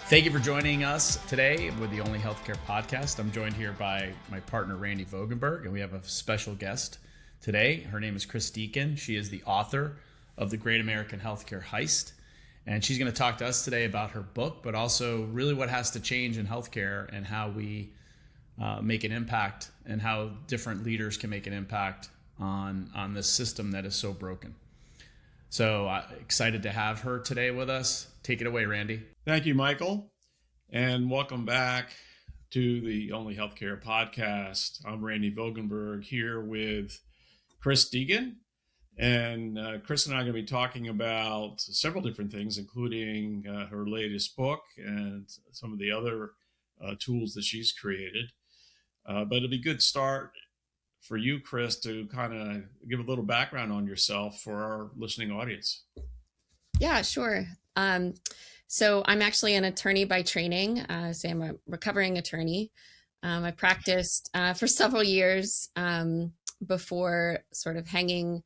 Thank you for joining us today with the Only Healthcare Podcast. I'm joined here by my partner, Randy Vogenberg, and we have a special guest today. Her name is Chris Deacon. She is the author of the Great American Healthcare Heist, and she's going to talk to us today about her book, but also really what has to change in healthcare and how we make an impact and how different leaders can make an impact on this system that is so broken. So excited to have her today with us. Take it away, Randy. Thank you, Michael, and welcome back to the Only Healthcare Podcast. I'm Randy Vogenberg here with Chris Deacon, and Chris and I are going to be talking about several different things, including her latest book and some of the other tools that she's created. But it'll be a good start for you, Chris, to kind of give a little background on yourself for our listening audience. Yeah, sure. So I'm actually an attorney by training. So I'm a recovering attorney. I practiced for several years before sort of hanging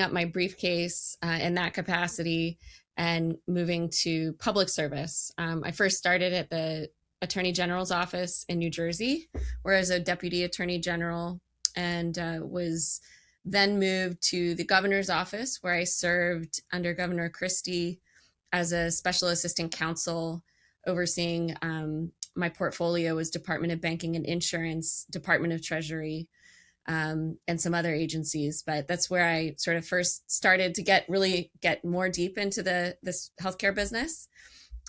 up my briefcase in that capacity and moving to public service. I first started at the Attorney General's office in New Jersey, where I was a deputy attorney general, and was then moved to the governor's office, where I served under Governor Christie as a special assistant counsel, overseeing my portfolio was Department of Banking and Insurance, Department of Treasury, and some other agencies. But that's where I sort of first started to get more deep into this healthcare business.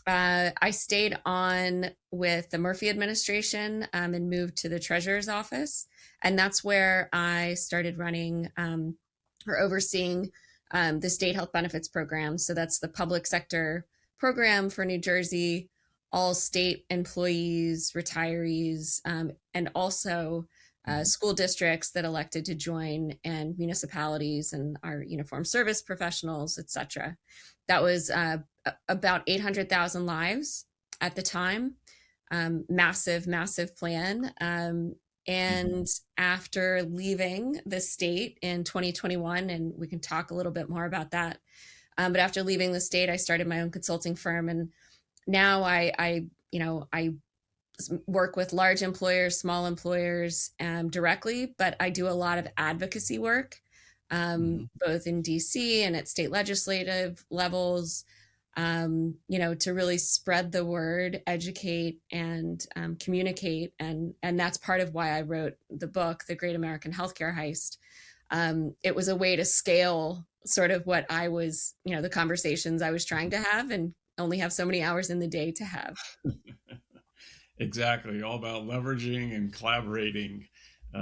I stayed on with the Murphy administration and moved to the treasurer's office. And that's where I started running or overseeing the state health benefits program. So that's the public sector program for New Jersey, all state employees, retirees, and also school districts that elected to join, and municipalities and our uniformed service professionals, et cetera. That was about 800,000 lives at the time. Massive plan. And after leaving the state in 2021, and we can talk a little bit more about that, but after leaving the state, I started my own consulting firm, and now I work with large employers, small employers directly, but I do a lot of advocacy work, both in DC and at state legislative levels, to really spread the word, educate, and communicate. And that's part of why I wrote the book, The Great American Healthcare Heist. It was a way to scale sort of what I was, the conversations I was trying to have and only have so many hours in the day to have. Exactly. All about leveraging and collaborating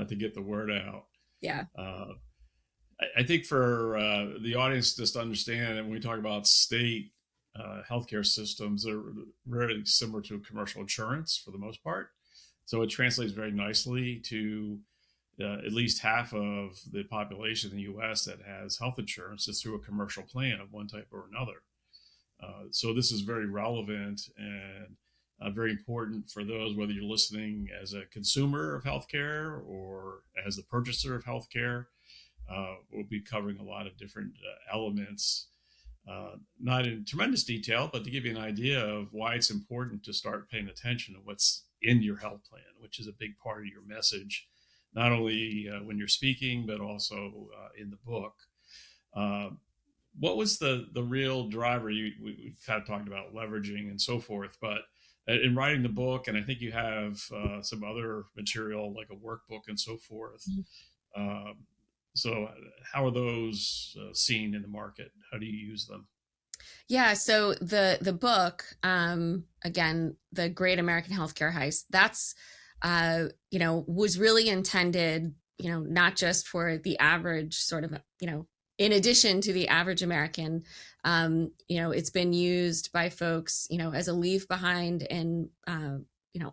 to get the word out. Yeah. I think for the audience just to understand, when we talk about state healthcare systems, they're very similar to commercial insurance for the most part. So it translates very nicely to at least half of the population in the U.S. that has health insurance is through a commercial plan of one type or another. So this is very relevant and very important for those, whether you're listening as a consumer of healthcare or as the purchaser of healthcare. We'll be covering a lot of different elements, not in tremendous detail, but to give you an idea of why it's important to start paying attention to what's in your health plan, which is a big part of your message, not only when you're speaking, but also in the book. What was the real driver? We kind of talked about leveraging and so forth, but in writing the book, and I think you have some other material like a workbook and so forth. So how are those seen in the market? How do you use them? Yeah, so the book, again, The Great American Healthcare Heist, that's, was really intended, not just for the average sort of, in addition to the average American. It's been used by folks, as a leave behind in,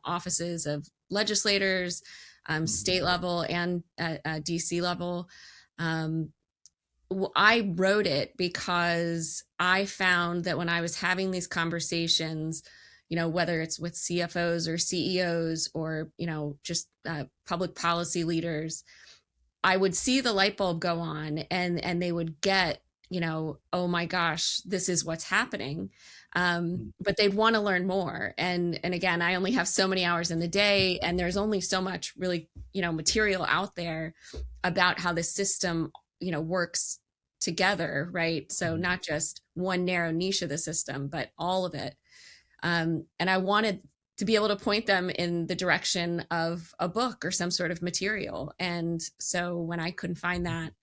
offices of legislators, state level and DC level. I wrote it because I found that when I was having these conversations, whether it's with CFOs or CEOs or, just public policy leaders, I would see the light bulb go on and they would get oh my gosh, this is what's happening. But they'd want to learn more. And again, I only have so many hours in the day, and there's only so much really, material out there about how the system, works together, right? So not just one narrow niche of the system, but all of it. And I wanted to be able to point them in the direction of a book or some sort of material. And so when I couldn't find that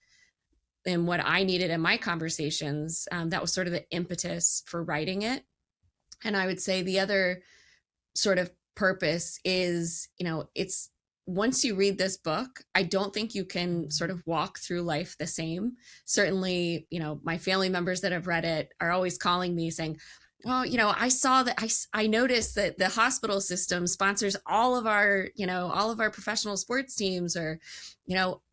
in what I needed in my conversations, that was sort of the impetus for writing it. And I would say the other sort of purpose is, it's once you read this book, I don't think you can sort of walk through life the same. Certainly, my family members that have read it are always calling me saying, well, I saw that I noticed that the hospital system sponsors all of our professional sports teams, or,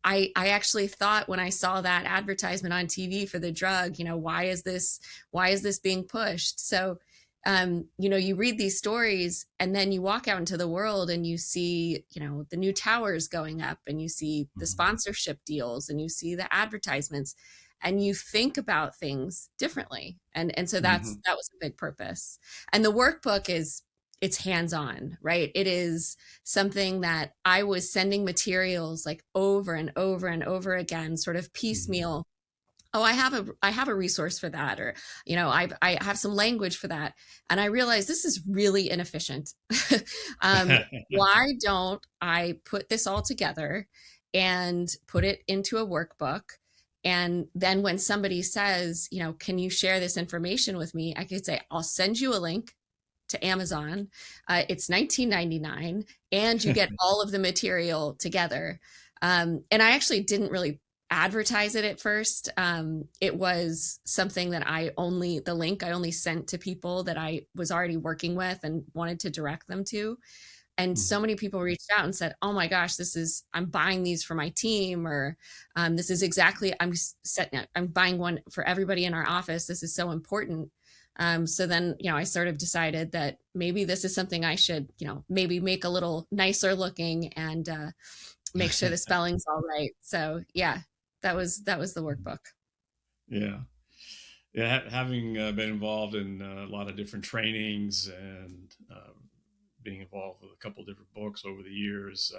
I actually thought when I saw that advertisement on TV for the drug, why is this being pushed? So, you read these stories and then you walk out into the world and you see, the new towers going up, and you see the sponsorship deals, and you see the advertisements, and you think about things differently. And so that was a big purpose. And the workbook it's hands-on, right? It is something that I was sending materials like over and over and over again, sort of piecemeal. Oh, I have a resource for that, or, I have some language for that. And I realized this is really inefficient. Why don't I put this all together and put it into a workbook? And then when somebody says, can you share this information with me? I could say, I'll send you a link to Amazon. It's $19.99, and you get all of the material together. And I actually didn't really advertise it at first. It was something that the link I only sent to people that I was already working with and wanted to direct them to. And so many people reached out and said, oh my gosh, I'm buying these for my team, or this is exactly, I'm buying one for everybody in our office. This is so important. So then, I sort of decided that maybe this is something I should, maybe make a little nicer looking and make sure the spelling's all right. So yeah, that was the workbook. Yeah. Having been involved in a lot of different trainings and being involved with a couple of different books over the years,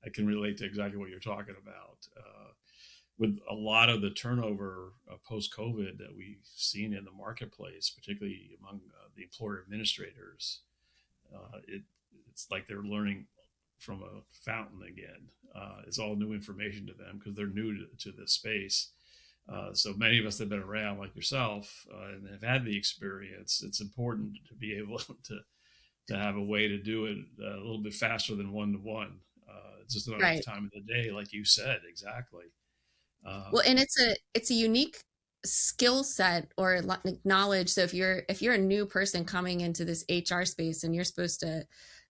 I can relate to exactly what you're talking about. With a lot of the turnover post-COVID that we've seen in the marketplace, particularly among the employer administrators, it's like they're learning from a fountain again. It's all new information to them because they're new to this space. So many of us that have been around, like yourself, and have had the experience, it's important to be able to have a way to do it a little bit faster than one-to-one. It's just not enough time of the day, like you said, exactly. Well, and it's a unique skill set or knowledge. So if you're a new person coming into this HR space and you're supposed to,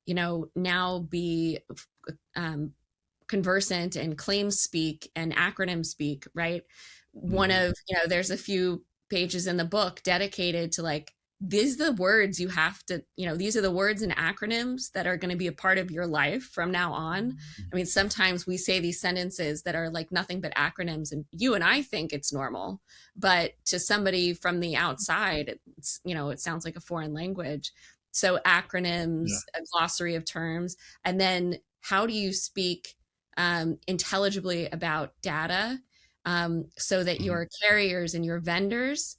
now be conversant in claims speak and acronym speak, right? One of, there's a few pages in the book dedicated to like, these are the words you have to, these are the words and acronyms that are going to be a part of your life from now on. I mean, sometimes we say these sentences that are like nothing but acronyms, and you and I think it's normal, but to somebody from the outside, it's, it sounds like a foreign language. So acronyms, a glossary of terms, and then how do you speak intelligibly about data so that your carriers and your vendors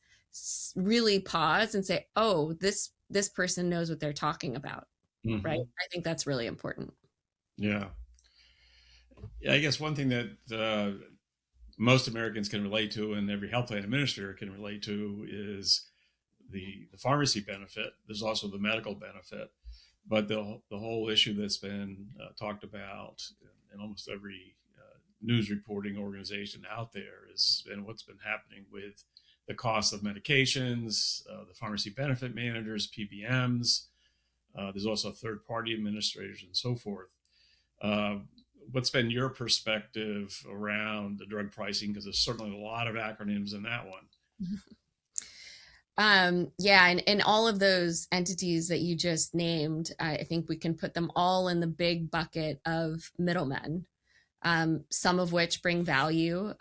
really pause and say, oh, this person knows what they're talking about, right? I think that's really important. Yeah, I guess one thing that most Americans can relate to, and every health plan administrator can relate to, is the pharmacy benefit. There's also the medical benefit, but the whole issue that's been talked about in almost every news reporting organization out there is, and what's been happening with the cost of medications, the pharmacy benefit managers, PBMs. There's also third-party administrators and so forth. What's been your perspective around the drug pricing? Because there's certainly a lot of acronyms in that one. And all of those entities that you just named, I think we can put them all in the big bucket of middlemen, some of which bring value,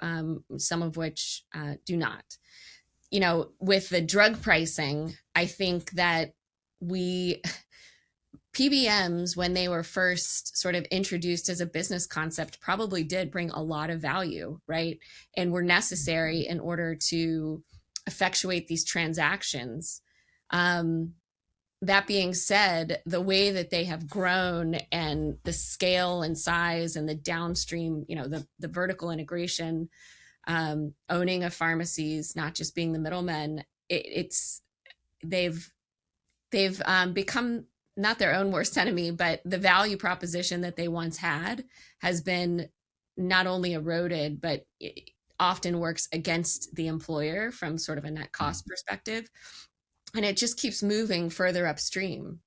some of which do not. with the drug pricing, I think that PBMs, when they were first sort of introduced as a business concept, probably did bring a lot of value, right? And were necessary in order to effectuate these transactions. That being said, the way that they have grown and the scale and size and the downstream, the vertical integration, owning of pharmacies, not just being the middlemen, they've become not their own worst enemy, but the value proposition that they once had has been not only eroded, but it often works against the employer from sort of a net cost perspective. And it just keeps moving further upstream.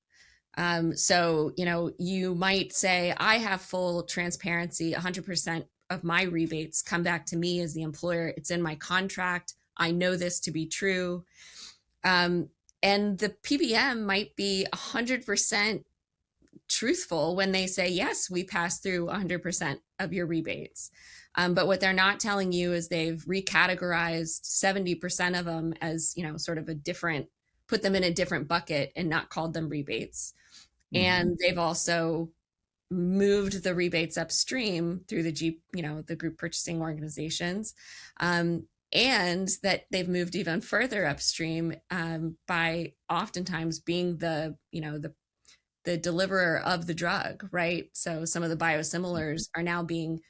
So, you might say, I have full transparency, 100% of my rebates come back to me as the employer. It's in my contract. I know this to be true. And the PBM might be 100% truthful when they say, yes, we pass through 100% of your rebates. But what they're not telling you is they've recategorized 70% of them as, sort of put them in a different bucket and not called them rebates. Mm-hmm. And they've also moved the rebates upstream through the group purchasing organizations. And that they've moved even further upstream by oftentimes being the deliverer of the drug, right? So some of the biosimilars are now being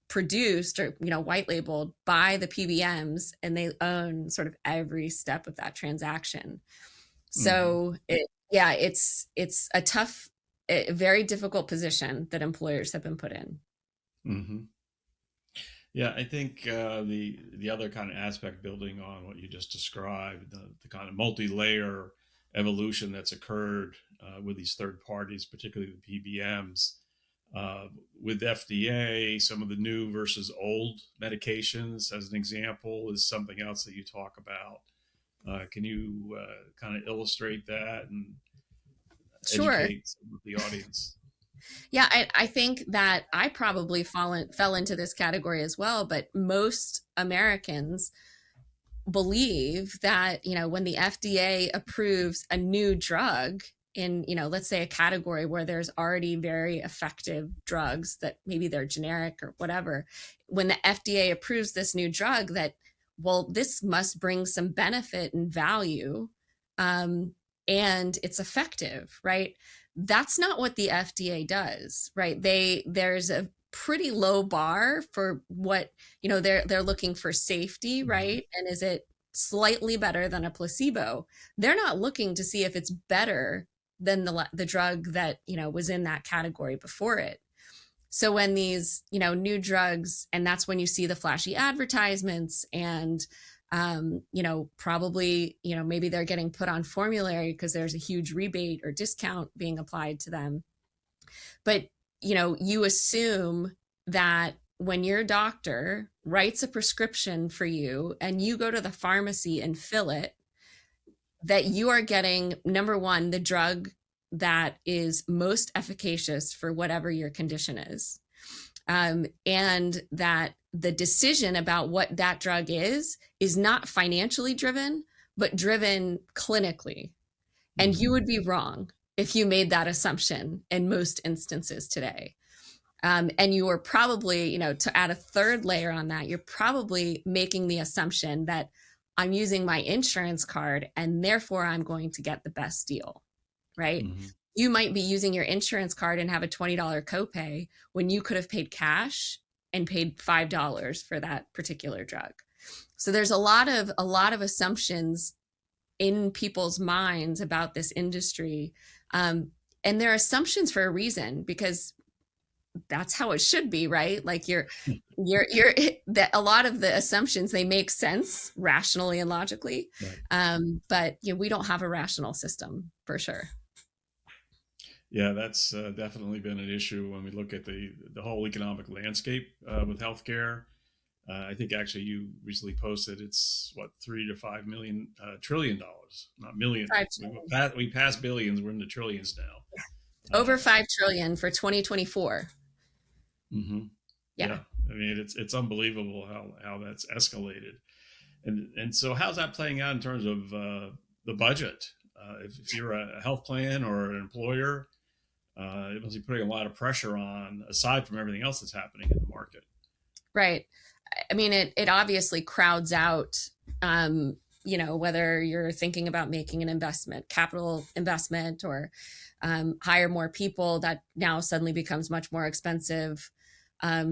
produced or white labeled by the PBMs, and they own sort of every step of that transaction. So it's a tough, very difficult position that employers have been put in. Mm-hmm. Yeah, I think the other kind of aspect, building on what you just described, the kind of multi-layer evolution that's occurred with these third parties, particularly the PBMs. With FDA, some of the new versus old medications, as an example, is something else that you talk about. Can you kind of illustrate that and educate the audience? Yeah, I think that I probably fell into this category as well, but most Americans believe that, when the FDA approves a new drug in, let's say a category where there's already very effective drugs that maybe they're generic or whatever, when the FDA approves this new drug, that, well, this must bring some benefit and value, and it's effective, right? That's not what the FDA does, right? There's a pretty low bar for what, they're looking for safety, right? And is it slightly better than a placebo? They're not looking to see if it's better than the drug that, was in that category before it. So when these, new drugs, and that's when you see the flashy advertisements and, probably, maybe they're getting put on formulary because there's a huge rebate or discount being applied to them. But, you assume that when your doctor writes a prescription for you and you go to the pharmacy and fill it, that you are getting, number one, the drug that is most efficacious for whatever your condition is. And that the decision about what that drug is not financially driven, but driven clinically. And you would be wrong if you made that assumption in most instances today. And you are probably, to add a third layer on that, you're probably making the assumption that I'm using my insurance card and therefore I'm going to get the best deal, right? Mm-hmm. You might be using your insurance card and have a $20 copay when you could have paid cash and paid $5 for that particular drug. So there's a lot of assumptions in people's minds about this industry. And they're assumptions for a reason, because that's how it should be, right? Like that a lot of the assumptions, they make sense rationally and logically. Right. But we don't have a rational system for sure. Yeah, that's definitely been an issue when we look at the whole economic landscape with healthcare. I think actually you recently posted it's what, $3 to $5 million trillion, not million. We passed billions. We're into trillions now. Over 5 trillion for 2024. Mm-hmm. Yeah. I mean, it's unbelievable how that's escalated. And so how's that playing out in terms of the budget? If you're a health plan or an employer, it must be putting a lot of pressure on, aside from everything else that's happening in the market. Right. I mean, it obviously crowds out, whether you're thinking about making an investment, capital investment, or hire more people, that now suddenly becomes much more expensive.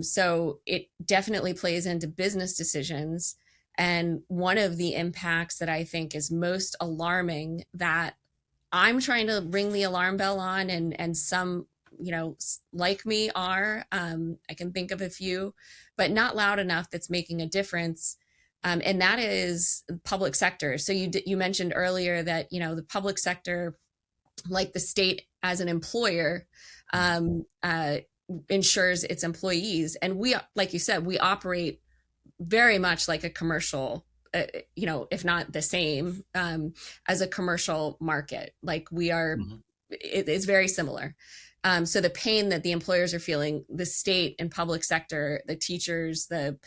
So it definitely plays into business decisions. And one of the impacts that I think is most alarming, that I'm trying to ring the alarm bell on, and some, like me are, I can think of a few, but not loud enough, that's making a difference. And that is public sector. So you mentioned earlier that, the public sector, like the state as an employer, insures its employees. And we, like you said, we operate very much like a commercial, if not the same, as a commercial market. Like we are, it is very similar. So the pain that the employers are feeling, the state and public sector, the teachers, the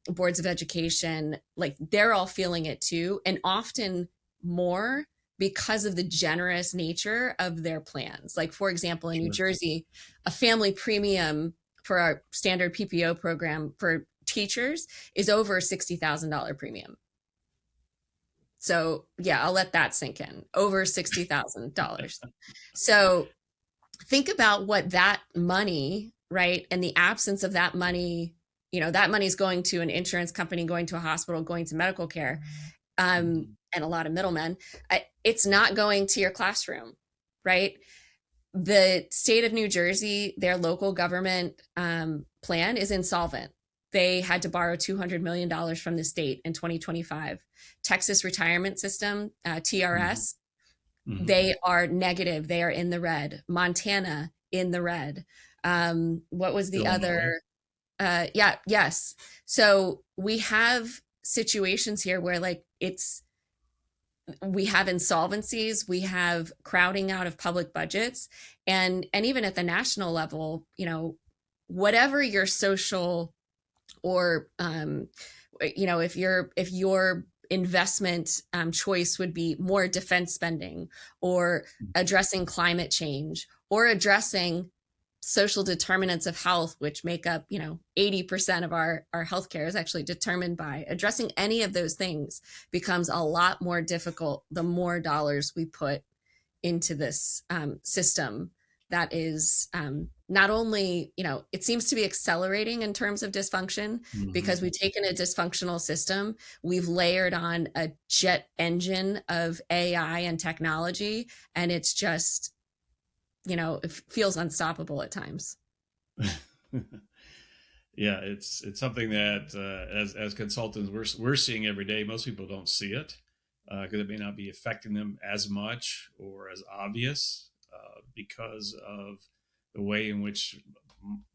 boards of education, like they're all feeling it too. And often more because of the generous nature of their plans. Like, for example, in New Jersey, a family premium for our standard PPO program for teachers is over $60,000 premium. So yeah, I'll let that sink in. Over $60,000. So think about what that money, right? And the absence of that money, that money is going to an insurance company, going to a hospital, going to medical care, and a lot of middlemen. It's not going to your classroom, right? The state of New Jersey, their local government plan is insolvent. They had to borrow $200 million from the state in 2025. Texas retirement system, TRS, they are negative. They are in the red. Montana in the red. What was the other? Yes. So we have situations here where we have insolvencies, we have crowding out of public budgets, and even at the national level, whatever your social, or if your investment choice would be more defense spending, or addressing climate change, or addressing social determinants of health, which make up 80% of our healthcare is actually determined by, addressing any of those things becomes a lot more difficult the more dollars we put into this system that is not only, it seems to be accelerating in terms of dysfunction, because we've taken a dysfunctional system, we've layered on a jet engine of AI and technology, and it's just, it feels unstoppable at times. Yeah, it's something that as consultants we're seeing every day. Most people don't see it because it may not be affecting them as much or as obvious because of the way in which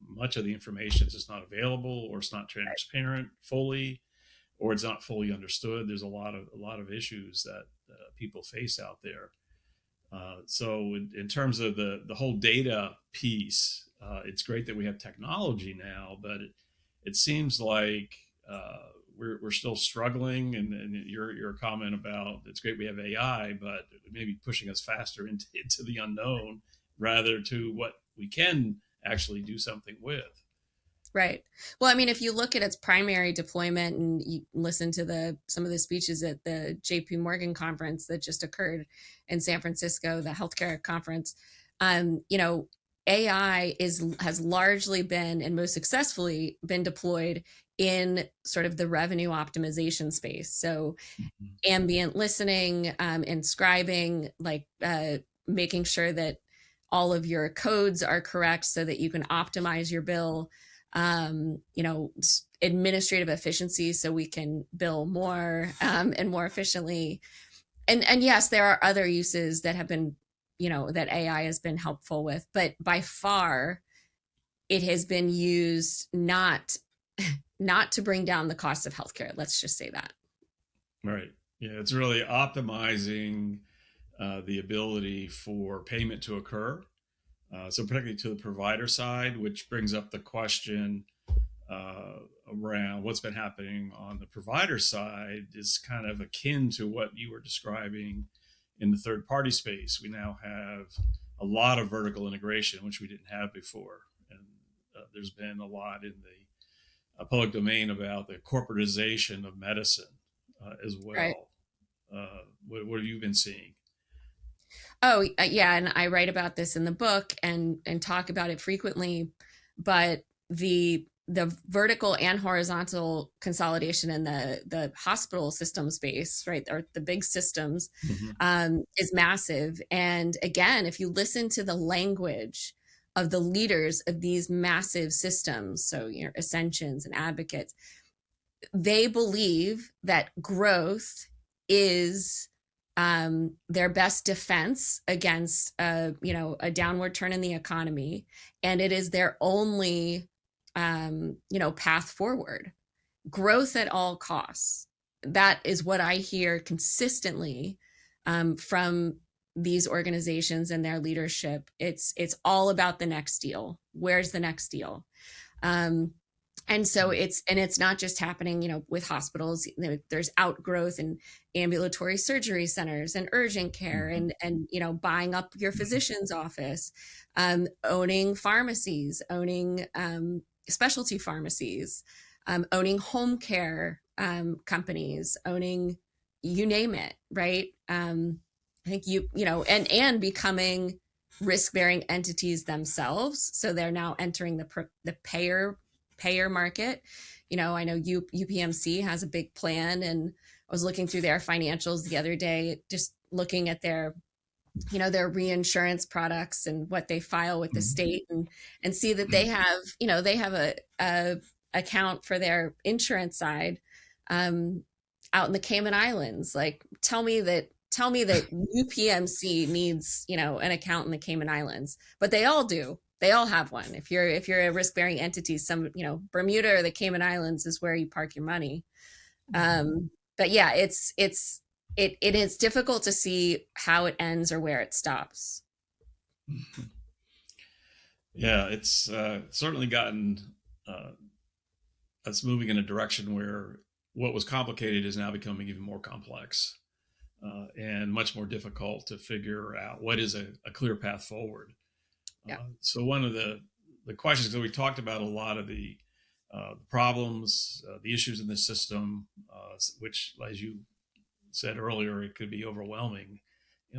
much of the information is just not available, or it's not transparent fully, or it's not fully understood. There's a lot of issues that people face out there. So in terms of the whole data piece, it's great that we have technology now, but it seems like we're still struggling. And your comment about it's great we have AI, but maybe pushing us faster into the unknown rather to what we can actually do something with. Right. Well, I mean, if you look at its primary deployment and you listen to some of the speeches at the JP Morgan conference that just occurred in San Francisco, the healthcare conference, AI has largely been, and most successfully been, deployed in sort of the revenue optimization space. So ambient listening, inscribing, making sure that all of your codes are correct so that you can optimize your bill, administrative efficiency so we can bill more and more efficiently. And yes, there are other uses that have been, that AI has been helpful with, but by far it has been used not to bring down the cost of healthcare. Let's just say that. Right. Yeah, it's really optimizing the ability for payment to occur. So particularly to the provider side, which brings up the question, around what's been happening on the provider side is kind of akin to what you were describing in the third party space. We now have a lot of vertical integration, which we didn't have before. And there's been a lot in the public domain about the corporatization of medicine as well. Right. What have you been seeing? Oh, yeah, and I write about this in the book and talk about it frequently. But the vertical and horizontal consolidation in the hospital system space, right, or the big systems, is massive. And again, if you listen to the language of the leaders of these massive systems, so Ascensions and Advocates, they believe that growth is their best defense against a downward turn in the economy, and it is their only path forward. Growth at all costs. That is what I hear consistently from these organizations and their leadership. It's all about the next deal. Where's the next deal? And so it's not just happening, with hospitals. There's outgrowth in ambulatory surgery centers and urgent care, and buying up your physician's office, owning pharmacies, owning specialty pharmacies, owning home care companies, owning you name it, right? I think and becoming risk-bearing entities themselves. So they're now entering the payer market. I know UPMC has a big plan, and I was looking through their financials the other day, just looking at their reinsurance products and what they file with the state, and see that they have a account for their insurance side out in the Cayman Islands. Like, tell me that UPMC needs an account in the Cayman Islands, but they all do. They all have one. If you're a risk-bearing entity, Bermuda or the Cayman Islands is where you park your money. But yeah, it is difficult to see how it ends or where it stops. Yeah, it's certainly gotten us moving in a direction where what was complicated is now becoming even more complex and much more difficult to figure out what is a clear path forward. Yeah. So one of the questions that we talked about, a lot of the problems, the issues in the system, which, as you said earlier, it could be overwhelming.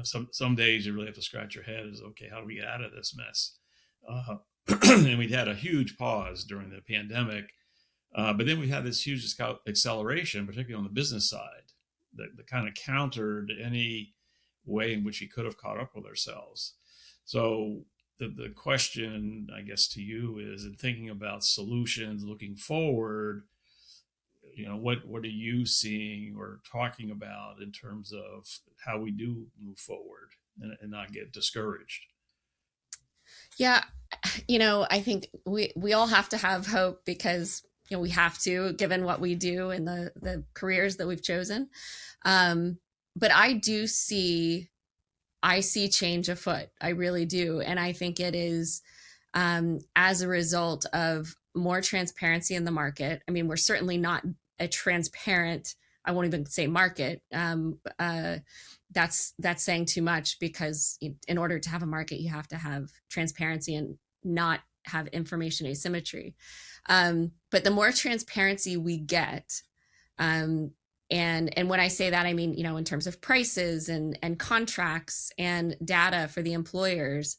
Some days you really have to scratch your head as, okay, how do we get out of this mess? And we'd had a huge pause during the pandemic, but then we had this huge acceleration, particularly on the business side, that kind of countered any way in which we could have caught up with ourselves. So the question, I guess, to you is, in thinking about solutions looking forward, what are you seeing or talking about in terms of how we do move forward and not get discouraged? Yeah, I think we all have to have hope, because we have to, given what we do and the careers that we've chosen. But I see change afoot. I really do. And I think it is as a result of more transparency in the market. I mean, we're certainly not a transparent, I won't even say market. That's saying too much, because in order to have a market, you have to have transparency and not have information asymmetry. But the more transparency we get, and when I say that, I mean, in terms of prices and contracts and data for the employers,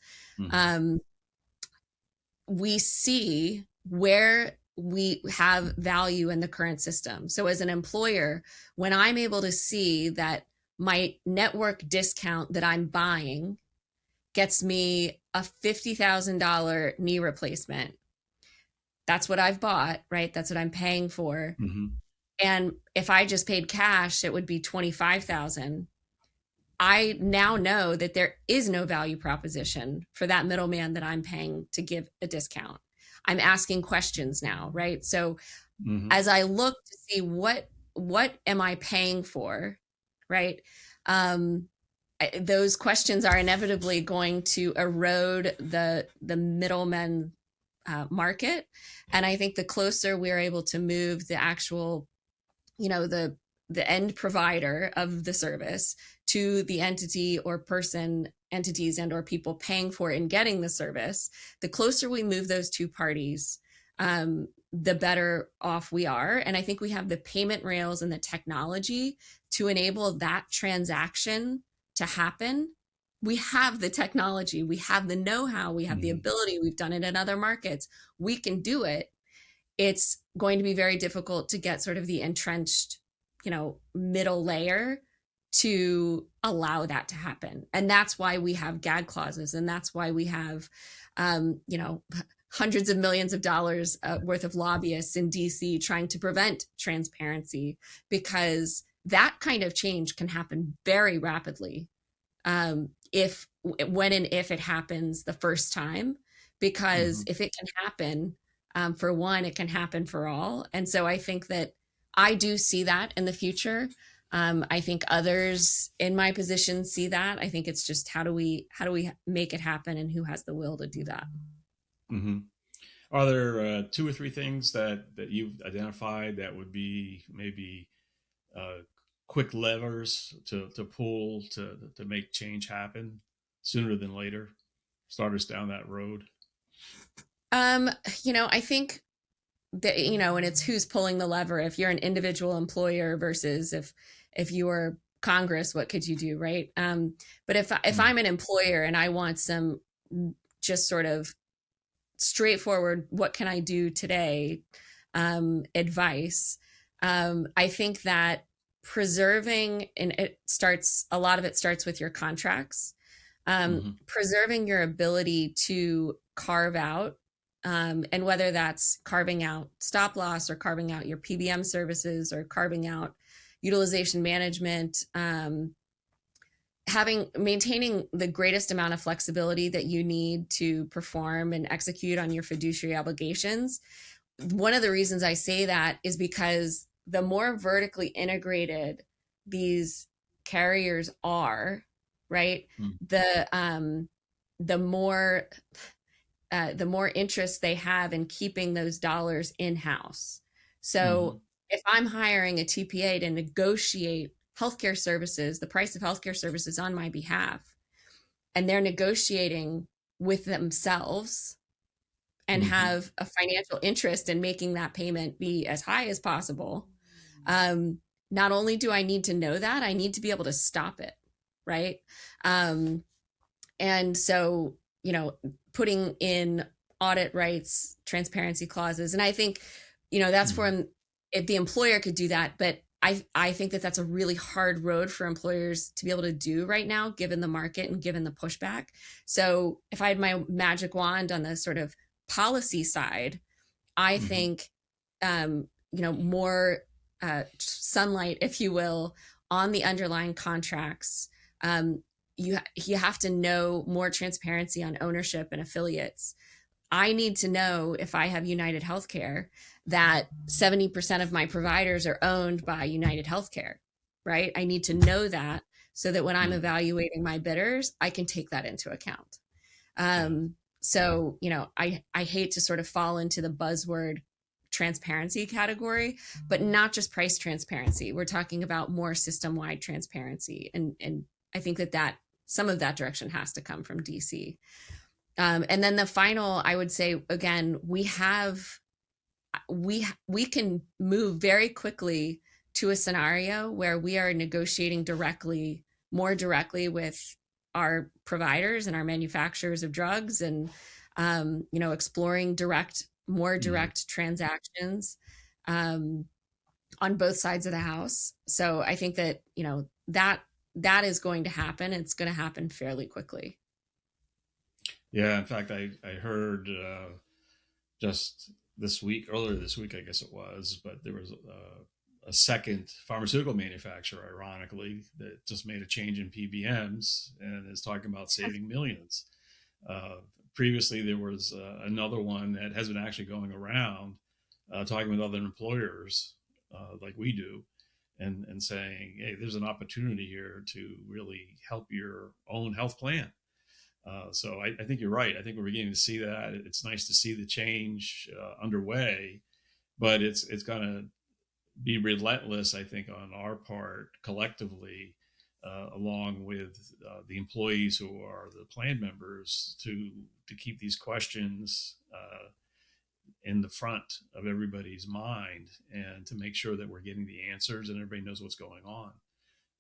we see where we have value in the current system. So as an employer, when I'm able to see that my network discount that I'm buying gets me a $50,000 knee replacement, that's what I've bought, right? That's what I'm paying for. And if I just paid cash, it would be $25,000. I now know that there is no value proposition for that middleman that I'm paying to give a discount. I'm asking questions now, right? So as I look to see what am I paying for, right? Those questions are inevitably going to erode the middlemen market. And I think the closer we're able to move the actual, the end provider of the service to the entity or person, entities and or people paying for it and getting the service, the closer we move those two parties, the better off we are. And I think we have the payment rails and the technology to enable that transaction to happen. We have the technology, we have the know-how, we have the ability, we've done it in other markets. We can do it. It's going to be very difficult to get sort of the entrenched, middle layer to allow that to happen. And that's why we have gag clauses. And that's why we have, hundreds of millions of dollars worth of lobbyists in DC trying to prevent transparency, because that kind of change can happen very rapidly when and if it happens the first time, because if it can happen for one, it can happen for all. And so I think that I do see that in the future. I think others in my position see that. I think it's just how do we make it happen, and who has the will to do that? Mm-hmm. Are there 2 or 3 things that you've identified that would be maybe quick levers to pull to make change happen sooner than later? Start us down that road. I think that, and it's who's pulling the lever. If you're an individual employer versus if you were Congress, what could you do, right? But if I'm an employer and I want some just sort of straightforward, what can I do today, advice, I think that preserving, and a lot of it starts with your contracts, preserving your ability to carve out, and whether that's carving out stop loss or carving out your PBM services or carving out utilization management, maintaining the greatest amount of flexibility that you need to perform and execute on your fiduciary obligations. One of the reasons I say that is because the more vertically integrated these carriers are, right, the more interest they have in keeping those dollars in-house. So if I'm hiring a TPA to negotiate healthcare services, the price of healthcare services on my behalf, and they're negotiating with themselves and have a financial interest in making that payment be as high as possible, not only do I need to know that, I need to be able to stop it, right? And so, putting in audit rights, transparency clauses, and I think, that's for if the employer could do that, but I think that that's a really hard road for employers to be able to do right now, given the market and given the pushback. So if I had my magic wand on the sort of policy side, I think, more sunlight, if you will, on the underlying contracts. You have to know more transparency on ownership and affiliates. I need to know, if I have United Healthcare, that 70% of my providers are owned by United Healthcare, right? I need to know that so that when I'm evaluating my bidders, I can take that into account. So, I hate to sort of fall into the buzzword transparency category, but not just price transparency. We're talking about more system-wide transparency. And I think that some of that direction has to come from DC. And then the final, I would say, again, we can move very quickly to a scenario where we are negotiating more directly with our providers and our manufacturers of drugs, and exploring more direct transactions on both sides of the house. So I think that that is going to happen. It's going to happen fairly quickly. Yeah, in fact, I heard just earlier this week, I guess it was, but there was a second pharmaceutical manufacturer, ironically, that just made a change in PBMs and is talking about saving millions. Previously, there was another one that has been actually going around talking with other employers like we do, and saying, hey, there's an opportunity here to really help your own health plan. So I think you're right. I think we're beginning to see that. It's nice to see the change underway, but it's going to be relentless, I think, on our part collectively, along with the employees who are the plan members, to keep these questions in the front of everybody's mind, and to make sure that we're getting the answers and everybody knows what's going on.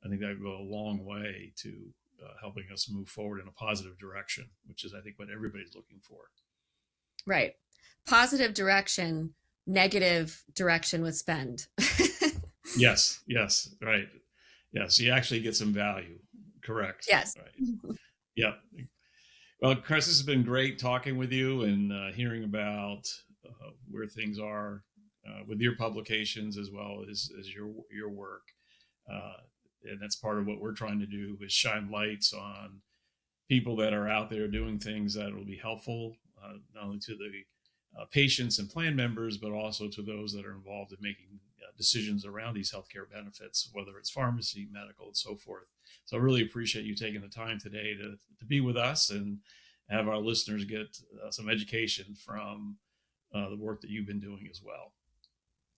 I think that would go a long way to helping us move forward in a positive direction, which is, I think, what everybody's looking for. Right. Positive direction, negative direction with spend. Yes. Right. Yes. You actually get some value. Correct. Yes. Right. Yeah. Well, Chris, this has been great talking with you and hearing about where things are with your publications as well as your work. And that's part of what we're trying to do, is shine lights on people that are out there doing things that will be helpful, not only to the patients and plan members, but also to those that are involved in making decisions around these healthcare benefits, whether it's pharmacy, medical, and so forth. So I really appreciate you taking the time today to be with us and have our listeners get some education from the work that you've been doing as well.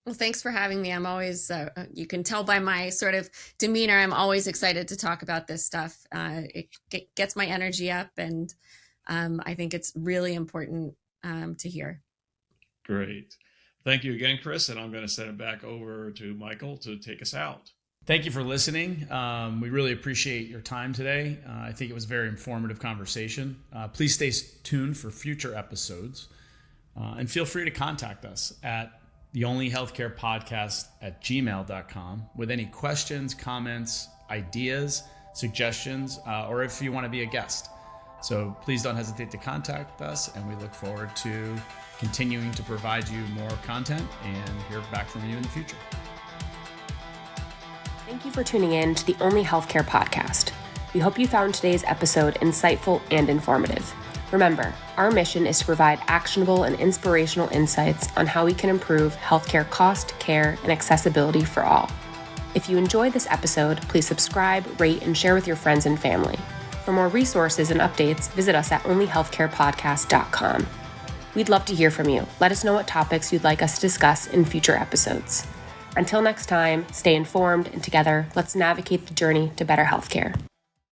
Well, thanks for having me. I'm always, you can tell by my sort of demeanor, I'm always excited to talk about this stuff. It gets my energy up, and I think it's really important to hear. Great. Thank you again, Chris. And I'm going to send it back over to Michael to take us out. Thank you for listening. We really appreciate your time today. I think it was a very informative conversation. Please stay tuned for future episodes, and feel free to contact us at theonlyhealthcarepodcast@gmail.com with any questions, comments, ideas, suggestions, or if you want to be a guest. So please don't hesitate to contact us, and we look forward to continuing to provide you more content and hear back from you in the future. Thank you for tuning in to the Only Healthcare Podcast. We hope you found today's episode insightful and informative. Remember, our mission is to provide actionable and inspirational insights on how we can improve healthcare cost, care, and accessibility for all. If you enjoyed this episode, please subscribe, rate, and share with your friends and family. For more resources and updates, visit us at onlyhealthcarepodcast.com. We'd love to hear from you. Let us know what topics you'd like us to discuss in future episodes. Until next time, stay informed, and together, let's navigate the journey to better healthcare.